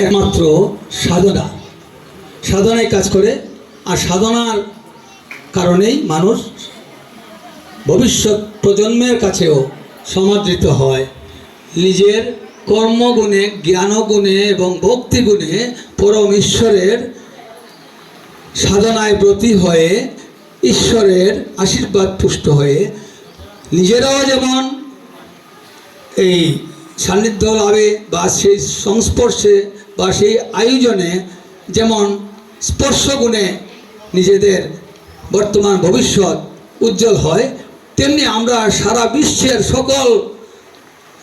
একমাত্র সাধনা, সাধনায় কাজ করে। আর সাধনার কারণেই মানুষ ভবিষ্যৎ প্রজন্মের কাছেও সমাদৃত হয়। নিজের কর্মগুণে, জ্ঞানগুণে এবং ভক্তিগুণে পরম ঈশ্বরের সাধনায় ব্রতী হয়ে ঈশ্বরের আশীর্বাদ পুষ্ট হয়ে নিজেরাও যেমন এই সান্নিধ্য লাভে বা সেই সংস্পর্শে বা সেই আয়োজনে যেমন স্পর্শগুণে নিজেদের বর্তমান ভবিষ্যৎ উজ্জ্বল হয়, তেমনি আমরা সারা বিশ্বের সকল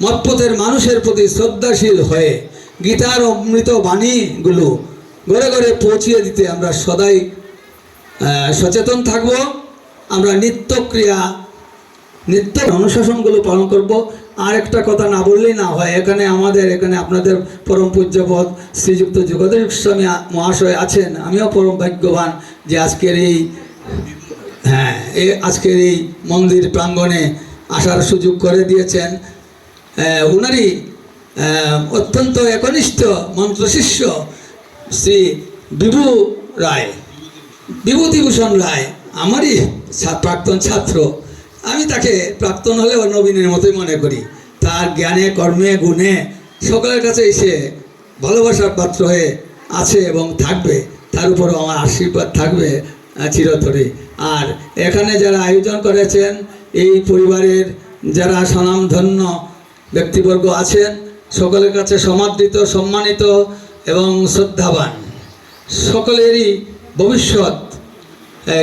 মতপথের মানুষের প্রতি শ্রদ্ধাশীল হয়ে গীতার অমৃত বাণীগুলো ঘরে ঘরে পৌঁছিয়ে দিতে আমরা সদাই সচেতন থাকব। আমরা নিত্যক্রিয়া নিত্য অনুশাসনগুলো পালন করব। আর একটা কথা না বললেই না হয়, এখানে আপনাদের পরম পূজ্যপদ শ্রীযুক্ত যোগেন্দ্র গোস্বামী মহাশয় আছেন। আমিও পরম ভাগ্যবান যে আজকের এই মন্দির প্রাঙ্গণে আসার সুযোগ করে দিয়েছেন। উনারই অত্যন্ত একনিষ্ঠ মন্ত্রশিষ্য শ্রী বিভূতিভূষণ রায় আমারই প্রাক্তন ছাত্র। আমি তাকে প্রাক্তন হলেও নবীনের মতোই মনে করি। তার জ্ঞানে, কর্মে, গুণে সকলের কাছে এসে ভালোবাসার পাত্র হয়ে আছে এবং থাকবে। তার উপরও আমার আশীর্বাদ থাকবে চিরতরে। আর এখানে যারা আয়োজন করেছেন, এই পরিবারের যারা স্বনামধন্য ব্যক্তিবর্গ আছেন, সকলের কাছে সমাদৃত, সম্মানিত এবং শ্রদ্ধাবান, সকলেরই ভবিষ্যৎ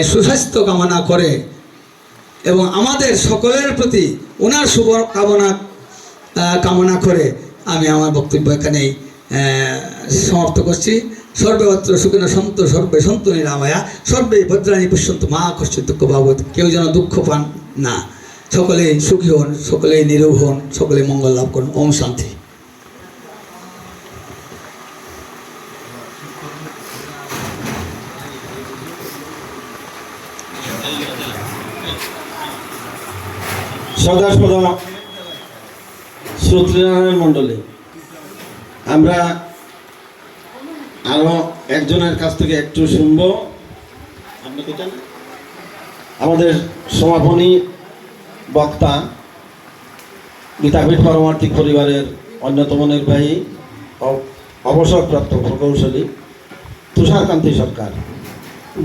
সুস্বাস্থ্য কামনা করে এবং আমাদের সকলের প্রতি ওনার শুভ কামনা করে আমি আমার বক্তব্য এখানেই সমাপ্ত করছি। সর্বত্র সুখিনো সন্তু, সর্বে সন্তু নিরাময়া, সর্বে ভদ্রাণী পশ্যন্তু মা কশ্চিৎ দুঃখ ভাগবত। কেউ যেন দুঃখ পান না, সকলেই সুখী হন, সকলেই নিরোগ হন, সকলেই মঙ্গল লাভ করুন। ওম শান্তি। সদাসদা শ্রোতৃনারায়ণ মণ্ডলী, আমরা আরো একজনের কাছ থেকে একটু শুনব। আমাদের সমাপনী বক্তা গীতাপীঠ পারমার্থিক পরিবারের অন্যতম নির্বাহী অবসরপ্রাপ্ত প্রকৌশলী তুষারকান্তি সরকার।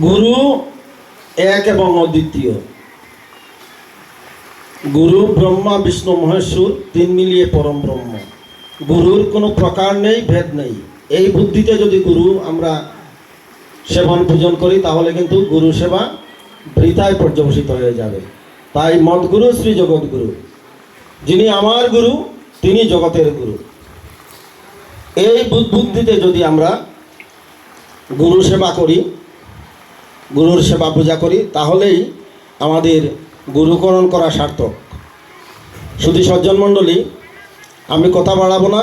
গুরু এক এবং অদ্বিতীয়, গুরু ব্রহ্মা বিষ্ণু মহেশ্বর, তিন মিলিয়ে পরম ব্রহ্ম। গুরুর কোনো প্রকার নেই, ভেদ নেই। এই বুদ্ধিতে যদি গুরু আমরা সেবন পূজন করি তাহলে কিন্তু গুরু সেবা বৃথায় পর্যবসিত হয়ে যাবে। তাই মদগুরু শ্রী জগৎগুরু, যিনি আমার গুরু তিনি জগতের গুরু। এই বুদ্ধিতে যদি আমরা গুরু সেবা করি, গুরুর সেবা পূজা করি, তাহলেই আমাদের গুরুকরণ করা সার্থক। শুধু সজ্জন মণ্ডলী, আমি কথা বাড়াবো না,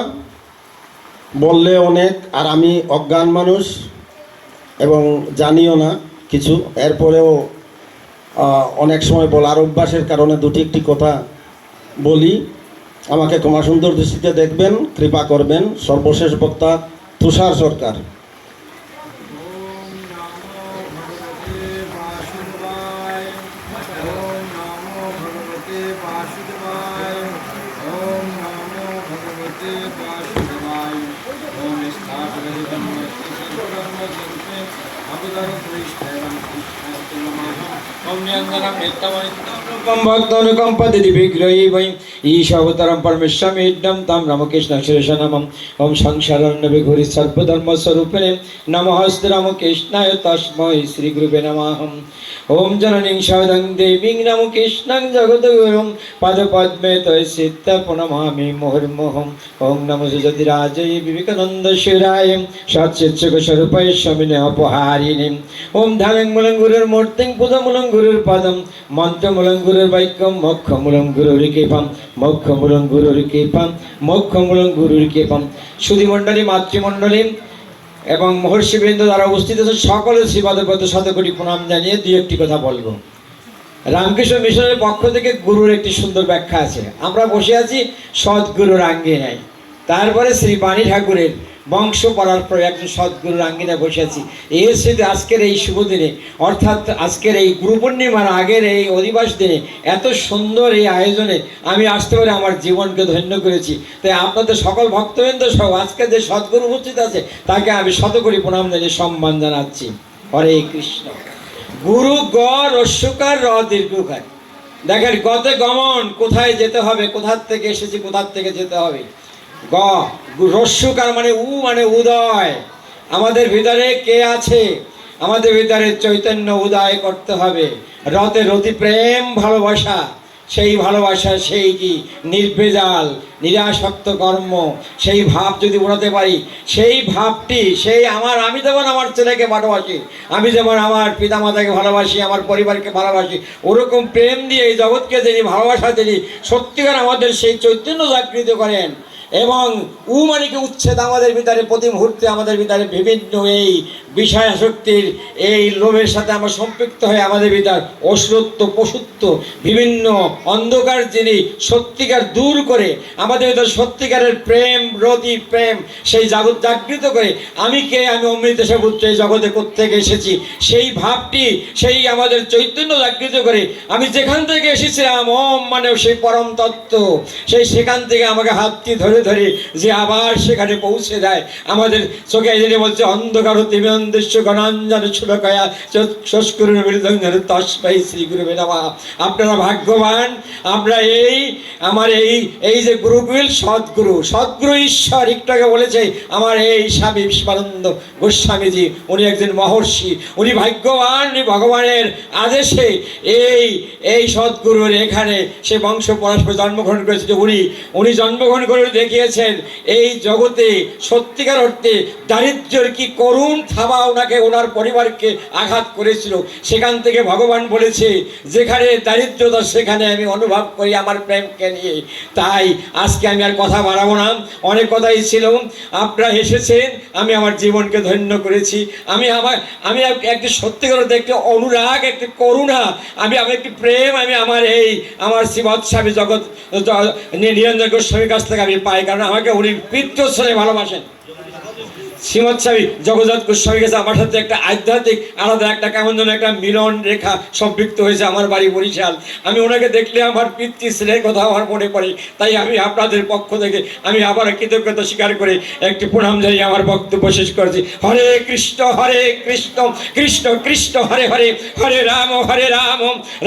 বললে অনেক, আর আমি অজ্ঞান মানুষ এবং জানিও না কিছু। এরপরেও অনেক সময় বলার অভ্যাসের কারণে দুটি একটি কথা বলি। আমাকে ক্ষমা সুন্দর দৃষ্টিতে দেখবেন, কৃপা করবেন। সর্বশেষ বক্তা তুষার সরকার। ईशावतारं परमेश्वरमिदं तं रामकृष्णशिरसनमं। ओं संसारन्नवे घोरी सर्वधर्मस्वरूपिणे नमः रामकृष्णाय तस्मै श्रीगुरुवे नमः। ओं जननीं शारदां देवीं रामकृष्णं जगद्गुरुं पादपद्मे तव प्रणमामि मुहुर्मुहुः। ओं नमो जतिराजय विवेकानन्द शिराय सच्चित्सुखस्वरूपाय स्वामिने अपहारिणे। ओं ध्यानं मूलं गुरुर्मूर्तिं पूजामूलं गुरुर्पदं मन्त्रमूलं गुरुर्वाक्यं मोक्षमूलं गुरुर्कृपां मोक्षमूलं गुरुर्कृपां मोक्षमूलं गुरुर्कृपां। সুধীমণ্ডলী, মাতৃমণ্ডলী এবং মহর্ষিবৃন্দ দ্বারা উপস্থিত আছে সকলের শ্রীপাদপদ শতকোটি প্রণাম জানিয়ে দুই একটি কথা বলবো। রামকৃষ্ণ মিশনের পক্ষ থেকে গুরুর একটি সুন্দর ব্যাখ্যা আছে। আমরা বসে আছি সদ্গুরুর আঙ্গিনায়। তারপরে শ্রী বাণী ঠাকুরের বংশ পরার একজন সদ্গুরুর আঙ্গিনায় বসে আছি। এর সাথে আজকের এই শুভ দিনে, অর্থাৎ আজকের এই গুরু পূর্ণিমার আগের এই অধিবাস দিনে এত সুন্দর এই আয়োজনে আমি আসতে পারে আমার জীবনকে ধন্য করেছি। তাই আপনাদের সকল ভক্তবৃন্দ সহ আজকে যে সদ্গুরু উপস্থিত আছে তাকে আমি শতকোটি প্রণাম জানিয়ে সম্মান জানাচ্ছি। হরে কৃষ্ণ। গুরু গ রস্যকার র দীর্ঘকার। দেখেন গতে গমন, কোথায় যেতে হবে, কোথার থেকে এসেছি, কোথার থেকে যেতে হবে। গ রস্যকার মানে মানে উদয়। আমাদের ভিতরে কে আছে? আমাদের ভিতরে চৈতন্য উদয় করতে হবে। রতে রতি প্রেম ভালোবাসা, সেই ভালোবাসা, সেই কি নির্ভেজাল নিরাসক্ত কর্ম, সেই ভাব যদি উড়াতে পারি, সেই ভাবটি, সেই আমি যেমন আমার ছেলেকে ভালোবাসি, আমি যেমন আমার পিতামাতাকে ভালোবাসি, আমার পরিবারকে ভালোবাসি, ওরকম প্রেম দিয়ে এই জগৎকে যিনি ভালোবাসা তিনি সত্যিকার আমাদের সেই চৈতন্য জাগৃত করেন। এবং মানে কি উচ্ছেদ আমাদের ভিতরে প্রতি মুহূর্তে আমাদের ভিতরে বিভিন্ন এই বিষয়াসক্তির এই লোভের সাথে আমরা সম্পৃক্ত হয়ে আমাদের ভিতর অসুরত্ব পশুত্ব বিভিন্ন অন্ধকার যিনি সত্যিকার দূর করে আমাদের ভিতর সত্যিকারের প্রেম রতি প্রেম সেই জগৎ জাগৃত করে আমি কে, আমি অমৃতেশ্বর পুত্র, এই জগতে কোত্থেকে এসেছি সেই ভাবটি, সেই আমাদের চৈতন্য জাগৃত করে আমি যেখান থেকে এসেছিলাম মানে সেই পরম তত্ত্ব, সেখান থেকে আমাকে হাতটি ধরে ধরে যে আবার সেখানে পৌঁছে দেয়। আমাদের চোখে যিনি বলছে অন্ধকার তিমিন্দস্য গণাঞ্জন শুভকয়া সংস্করণ মৃদঙ্গের তস্মাই শ্রী গুরুবে নমঃ। আপনারা ভাগ্যবান। আমরা আমার এই যে গুরুকুল সদ্গুরু ঈশ্বর একটু আগে বলেছে আমার এই স্বামী বিশ্বরানন্দ গোস্বামীজি, উনি একজন মহর্ষি, উনি ভাগ্যবান। উনি ভগবানের আদেশে এই সদ্গুরুর এখানে সে বংশ পরস্পর জন্মগ্রহণ করেছে। উনি জন্মগ্রহণ করে দেখিয়েছেন এই জগতে সত্যিকার অর্থে দারিদ্র্যের কি করুণ থাবা ওনাকে ওনার পরিবারকে আঘাত করেছিল। সেখান থেকে ভগবান বলেছে যেখানে দারিদ্রতা সেখানে আমি অনুভব করি আমার প্রেমকে নিয়ে। তাই আজকে আমি আর কথা বাড়াবো না, অনেক কথাই ছিল। আপনারা এসেছেন, আমি আমার জীবনকে ধন্য করেছি। আমি একটি সত্যিকার একটি অনুরাগ, একটি করুণা, আমি একটি প্রেম আমি আমার শ্রীমৎ স্বামী জগৎ নিরঞ্জন গোস্বামীর কাছ থেকে আমি পাই, কারণ আমাকে উনি পিতৃস্বরে ভালোবাসেন। শ্রীমৎ স্বামী জগন্নাথ গোস্বামীর কাছে আমার সাথে একটা আধ্যাত্মিক আলাদা একটা কেমন যেন একটা মিলন রেখা সম্পৃক্ত হয়েছে। আমার বাড়ি বরিশাল, আমি ওনাকে দেখলে আমার পিতৃস্নেহের কথা আমার মনে পড়ে। তাই আমি আপনাদের পক্ষ থেকে আমি আবার কৃতজ্ঞতা স্বীকার করে একটি প্রণাম জানিয়ে আমার বক্তব্য শেষ করেছি। হরে কৃষ্ণ কৃষ্ণ কৃষ্ণ হরে হরে, হরে রাম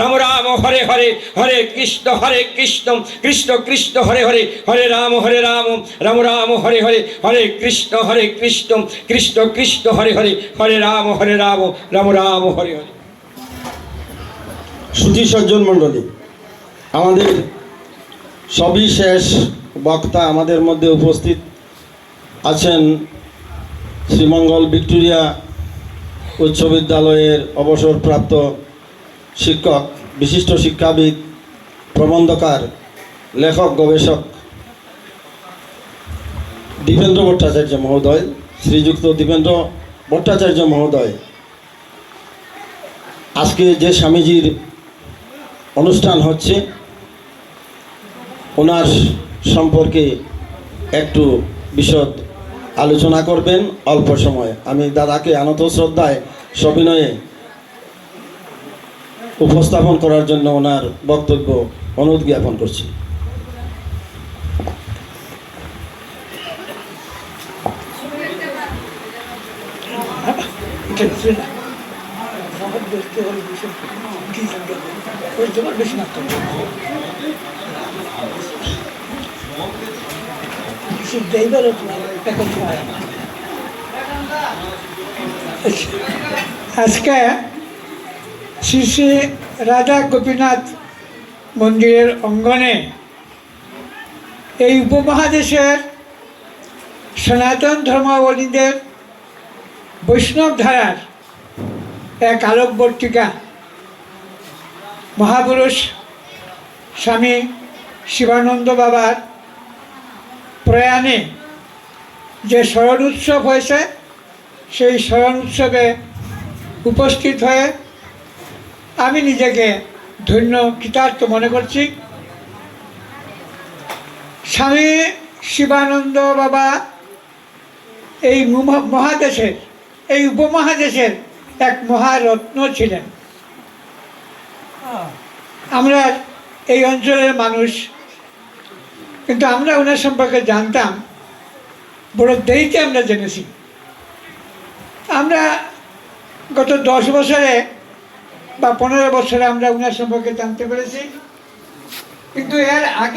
রাম রাম হরে হরে, হরে কৃষ্ণ কৃষ্ণ কৃষ্ণ হরে হরে, হরে রাম রাম রাম হরে হরে, হরে কৃষ্ণ কৃষ্ণ কৃষ্ণ হরে হরে, হরে রাম রাম রাম হরে হরে। সুধী সজ্জন মণ্ডলী, আমাদের সবিশেষ বক্তা আমাদের মধ্যে উপস্থিত আছেন শ্রীমঙ্গল ভিক্টোরিয়া উচ্চ বিদ্যালয়ের অবসরপ্রাপ্ত শিক্ষক, বিশিষ্ট শিক্ষাবিদ, প্রবন্ধকার, লেখক, গবেষক দীপেন্দ্র ভট্টাচার্য মহোদয়, শ্রীযুক্ত দীপেন্দ্র ভট্টাচার্য মহোদয়। আজকে যে স্বামীজির অনুষ্ঠান হচ্ছে ওনার সম্পর্কে একটু বিশদ আলোচনা করবেন অল্প সময়। আমি দাদাকে আনত শ্রদ্ধায় সবিনয়ে উপস্থাপন করার জন্য ওনার বক্তব্য অনুরোধ জ্ঞাপন করছি। আজকে শ্রী শ্রী রাধা গোপীনাথ মন্দিরের অঙ্গনে এই উপমহাদেশের সনাতন ধর্মাবলীদের বৈষ্ণব ধারার এক আলোকবর্তিকা মহাপুরুষ স্বামী শিবানন্দ বাবার প্রয়াণে যে স্মরণ উৎসব হয়েছে, সেই স্মরণ উৎসবে উপস্থিত হয়ে আমি নিজেকে ধন্য কৃতার্থ মনে করছি। স্বামী শিবানন্দ বাবা এই মহাদেশের, এই উপমহাদেশের এক মহারত্ন ছিলেন। আমরা এই অঞ্চলের মানুষ, কিন্তু আমরা ওনার সম্পর্কে জানতাম বড় দেরিতে আমরা জেনেছি। আমরা গত 10 বছরে বা 15 বছরে আমরা ওনার সম্পর্কে জানতে পেরেছি, কিন্তু এর আগে